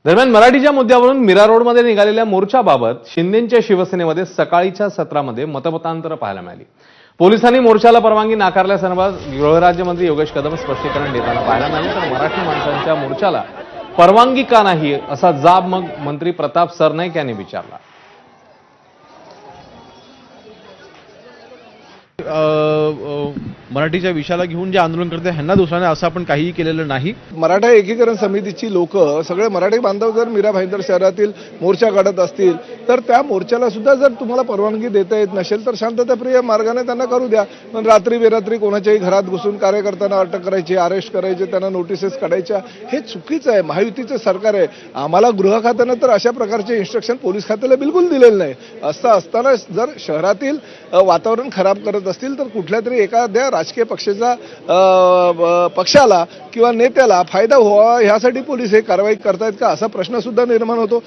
दरम्यान मराठीच्या मुद्द्यावरून मीरा रोडमध्ये निघालेल्या मोर्चाबाबत शिंदेंच्या शिवसेनेमध्ये सकाळीच्या सत्रामध्ये मतमतांतर पाहायला मिळाली। पोलिसांनी मोर्चाला परवानगी नाकारल्यासंदर्भात गृहराज्यमंत्री योगेश कदम स्पष्टीकरण देताना पाहायला मिळाले। तर मराठी माणसांच्या मोर्चाला परवानगी का नाही असा जाब मग मंत्री प्रताप सरनाईक यांनी विचारला। मराठीच्या विषयाला घेऊन जे आंदोलन करते ह्यांना दुसऱ्याने असं आपण काहीही केलेलं नाही। मराठा एकीकरण समितीची लोक सगळे मराठी बांधव जर मीरा भाईंदर शहरातील मोर्चा काढत असतील तर त्या मोर्चाला सुद्धा जर तुम्हाला परवानगी देता येत नसेल तर शांतताप्रिय मार्गाने त्यांना करू द्या। पण रात्री बेरात्री कोणाच्याही घरात घुसून कार्यकर्त्यांना अटक करायची, अरेस्ट करायचे, त्यांना नोटिसेस काढायच्या, हे चुकीचं आहे। महायुतीचं सरकार आहे। आम्हाला गृह खात्यानं तर अशा प्रकारचे इन्स्ट्रक्शन पोलीस खात्याला बिलकुल दिलेलं नाही। असं असताना जर शहरातील वातावरण खराब करत असतील तर कुठल्या तरी एखाद्या राजकीय पक्षाला किंवा नेत्याला फायदा व्हावा ह्यासाठी पोलीस हे कारवाई करतायत का असा प्रश्न सुद्धा निर्माण होतो।